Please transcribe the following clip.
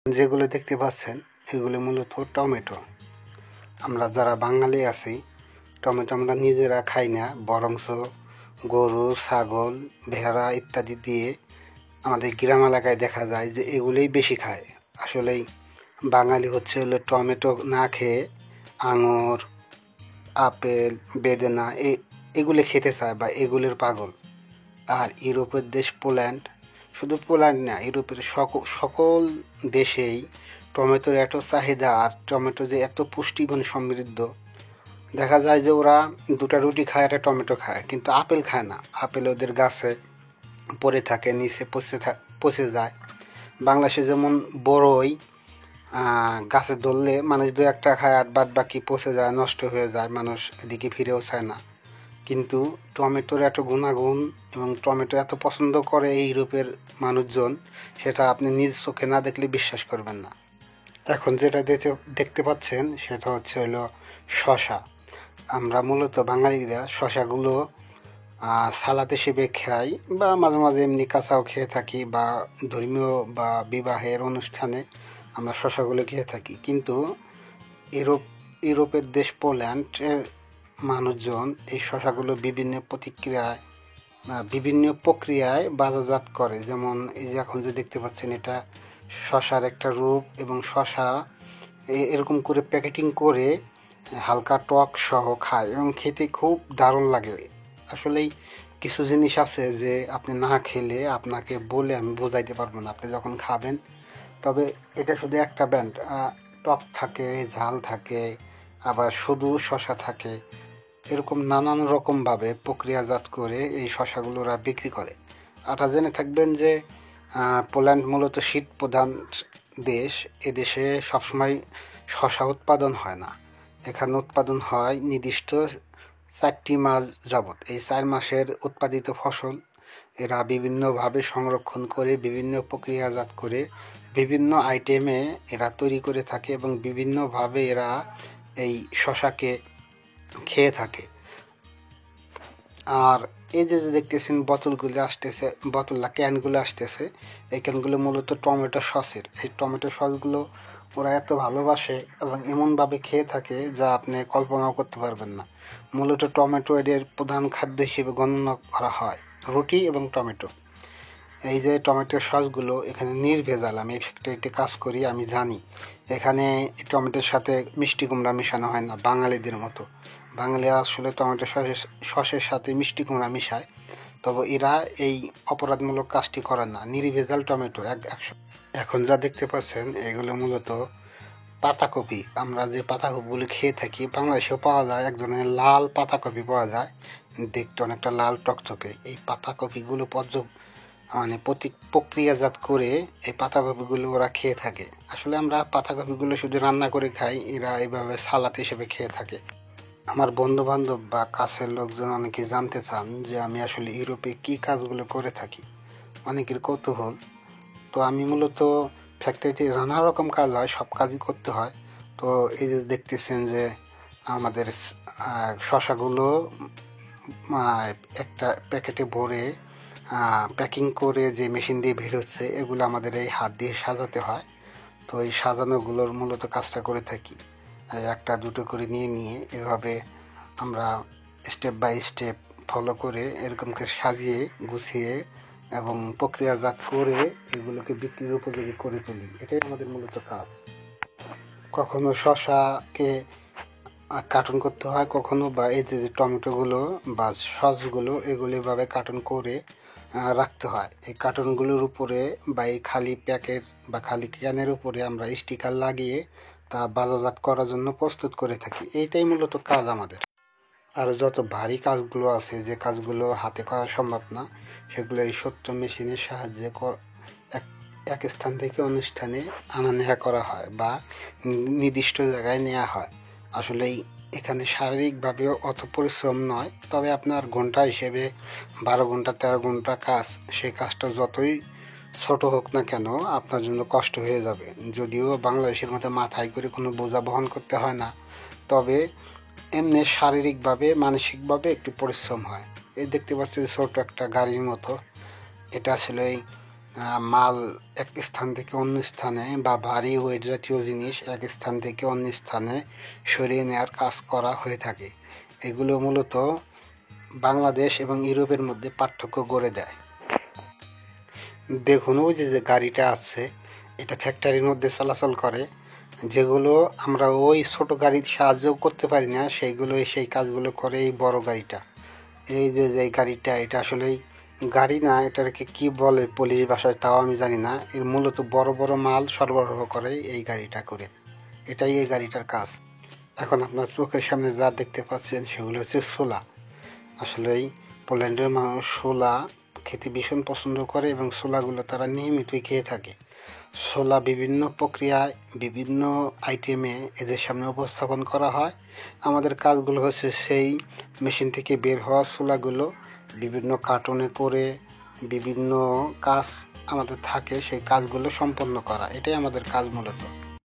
যেগুলো দেখতে পাচ্ছেন এগুলো মূলত টমেটো। আমরা যারা বাঙালি আছি টমেটো আমরা নিজেরা খাই না, বরঞ্চ গরু, ছাগল, ভেড়া ইত্যাদি দিয়ে আমাদের গ্রাম এলাকায় দেখা যায় যে এগুলোই বেশি খায়। আসলেই বাঙালি হলো টমেটো না খেয়ে আঙুর, আপেল, বেদেনা এগুলো খেতে চায় বা এগুলোর পাগল। আর ইউরোপের দেশ পোল্যান্ড, শুধু পোল্যান্ড না, ইউরোপের সকল দেশেই টমেটোর এত চাহিদা, আর টমেটো যে এত পুষ্টিগুণ সমৃদ্ধ, দেখা যায় যে ওরা দুটা রুটি খায় একটা টমেটো খায়, কিন্তু আপেল খায় না। আপেল ওদের গাছে পড়ে থাকে, নিচে পচে যায়। বাংলাদেশে যেমন বড়ই গাছে ধরলে মানুষ দু একটা খায়, আর বাদ বাকি পচে যায়, নষ্ট হয়ে যায়, মানুষ এদিকে ফিরেও চায় না। কিন্তু টমেটোর এত গুণাগুণ এবং টমেটো এত পছন্দ করে এই ইউরোপের মানুষজন, সেটা আপনি নিজ চোখে না দেখলে বিশ্বাস করবেন না। এখন যেটা দেখতে পাচ্ছেন সেটা হলো শশা। আমরা মূলত বাঙালিরা শশাগুলো সালাদ হিসেবে খাই, বা মাঝে মাঝে এমনি কাঁচাও খেয়ে থাকি, বা ধর্মীয় বা বিবাহের অনুষ্ঠানে আমরা শশাগুলো খেয়ে থাকি। কিন্তু ইউরোপের দেশ পোল্যান্ডের মানুষজন এই শশাগুলো বিভিন্ন প্রক্রিয়ায় বাজারজাত করে। যেমন এই যে এখন যে দেখতে পাচ্ছেন এটা শশার একটা রূপ, এবং শশা এরকম করে প্যাকেটিং করে হালকা টক সহ খায় এবং খেতে খুব দারুণ লাগে। আসলেই কিছু জিনিস আছে যে আপনি না খেলে আপনাকে বলে আমি বোঝাইতে পারবো না, আপনি যখন খাবেন। তবে এটা শুধু একটা ব্র্যান্ড, টক থাকে, ঝাল থাকে, আবার শুধু শশা থাকে, এরকম নানান রকমভাবে প্রক্রিয়াজাত করে এই শশাগুলো ওরা বিক্রি করে। এটা জেনে থাকবেন যে পোল্যান্ড মূলত শীত প্রধান দেশ। এদেশে সবসময় শশা উৎপাদন হয় না, এখানে উৎপাদন হয় নির্দিষ্ট 4টি মাস যাবৎ। এই 4 মাসের উৎপাদিত ফসল এরা বিভিন্নভাবে সংরক্ষণ করে, বিভিন্ন প্রক্রিয়াজাত করে, বিভিন্ন আইটেমে এরা তৈরি করে থাকে, এবং বিভিন্নভাবে এরা এই শশাকে খেয়ে থাকে। আর এই যে দেখতেছেন বোতলগুলো আসতেছে, ক্যানগুলো আসতেছে, এই ক্যানগুলো মূলত টমেটো সসের। এই টমেটো সসগুলো ওরা এত ভালোবাসে এবং এমনভাবে খেয়ে থাকে যা আপনি কল্পনাও করতে পারবেন না। মূলত টমেটো এদের প্রধান খাদ্য হিসেবে গণনা করা হয়, রুটি এবং টমেটো। এই যে টমেটোর সসগুলো এখানে নির্ভেজাল, আমি ফ্যাক্টরিতে কাজ করি, আমি জানি এখানে টমেটোর সাথে মিষ্টি কুমড়া মেশানো হয় না বাঙালিদের মতো। বাঙালিরা আসলে টমেটো সসের সাথে মিষ্টি কুমড়া মিশায়, তবে এরা এই অপরাধমূলক কাজটি করে না। নির্ভেজাল টমেটো 100। এখন যা দেখতে পাচ্ছেন এগুলো মূলত পাতাকপি। আমরা যে পাতাকপিগুলো খেয়ে থাকি বাংলাদেশেও পাওয়া যায়, এক ধরনের লাল পাতাকপি পাওয়া যায়, দেখতে অনেকটা লাল টকটকে। এই পাতাকপিগুলো প্রক্রিয়াজাত করে এই পাতাকপিগুলো ওরা খেয়ে থাকে। আসলে আমরা পাতাকপিগুলো শুধু রান্না করে খাই, এরা এইভাবে সালাদ হিসেবে খেয়ে থাকে। আমার বন্ধু বান্ধব বা কাছের লোকজন অনেকে জানতে চান যে আমি আসলে ইউরোপে কী কাজগুলো করে থাকি, অনেকের কৌতূহল। তো আমি মূলত ফ্যাক্টরিতে নানা রকম কাজ হয়, সব কাজই করতে হয়। তো এই যে দেখতেছেন যে আমাদের শশাগুলো একটা প্যাকেটে ভরে প্যাকিং করে যে মেশিন দিয়ে বের হচ্ছে, এগুলো আমাদের এই হাত দিয়ে সাজাতে হয়। তো এই সাজানোগুলোর মূলত কাজটা করে থাকি। একটা দুটো করে নিয়ে এভাবে আমরা স্টেপ বাই স্টেপ ফলো করে এরকম করে সাজিয়ে গুছিয়ে এবং প্রক্রিয়াজাত করে এগুলোকে বিক্রির উপযোগী করে তুলি। এটাই আমাদের মূলত কাজ। কখনো শশাকে কার্টন করতে হয়, কখনো বা এই যে টমেটোগুলো বা সসগুলো এগুলো এভাবে কার্টন করে রাখতে হয়। এই কার্টনগুলোর উপরে বা এই খালি প্যাকেট বা খালি ক্যানের উপরে আমরা স্টিকার লাগিয়ে তা বাজারজাত করার জন্য প্রস্তুত করে থাকি। এইটাই মূলত কাজ আমাদের। আর যত ভারী কাজগুলো আছে, যে কাজগুলো হাতে করা সম্ভব না, সেগুলো এই ছোট্ট মেশিনের সাহায্যে এক স্থান থেকে অন্য স্থানে আনা নেওয়া করা হয় বা নির্দিষ্ট জায়গায় নেওয়া হয়। আসলে এখানে শারীরিকভাবে অত পরিশ্রম নয়, তবে আপনার ঘন্টা হিসেবে 12 ঘন্টা 13 ঘন্টা কাজ, সেই কাজটা যতই ছোট হোক না কেন আপনার জন্য কষ্ট হয়ে যাবে। যদিও বাংলাদেশের মধ্যে মাথায় করে কোনো বোঝা বহন করতে হয় না, তবে এমনি শারীরিকভাবে মানসিকভাবে একটু পরিশ্রম হয়। এই দেখতে পাচ্ছি ছোট একটা গাড়ির মতো, এটা আসলে মাল এক স্থান থেকে অন্য স্থানে বা ভারী ওয়েট জাতীয় জিনিস এক স্থান থেকে অন্য স্থানে সরিয়ে নেওয়ার কাজ করা হয়ে থাকে। এগুলো মূলত বাংলাদেশ এবং ইউরোপের মধ্যে পার্থক্য গড়ে দেয়। দেখুন ওই যে গাড়িটা আছে, এটা ফ্যাক্টরির মধ্যে চলাচল করে। যেগুলো আমরা ওই ছোট গাড়ির সাহায্যও করতে পারি না, সেই কাজগুলো করে এই বড় গাড়িটা। এই যে গাড়িটা, এটা আসলেই গাড়ি না, এটাকে কি বলে পুলিশ ভাষায় তাও আমি জানি না। এর মূলত বড় বড় মাল সরবরাহ করে এই গাড়িটা করে, এটাই এই গাড়িটার কাজ। এখন আপনার চোখের সামনে যা দেখতে পাচ্ছেন সেগুলো হচ্ছে ছোলা। আসলেই পোল্যান্ডের মানুষ ছোলা খেতে ভীষণ পছন্দ করে এবং ছোলাগুলো তারা নিয়মিতই খেয়ে থাকে। ছোলা বিভিন্ন প্রক্রিয়ায় বিভিন্ন আইটেমে এদের সামনে উপস্থাপন করা হয়। আমাদের কাজগুলো হচ্ছে সেই মেশিন থেকে বের হওয়া ছোলাগুলো বিভিন্ন কার্টুনে করে বিভিন্ন কাজ আমাদের থাকে, সেই কাজগুলো সম্পন্ন করা, এটাই আমাদের কাজ মূলত।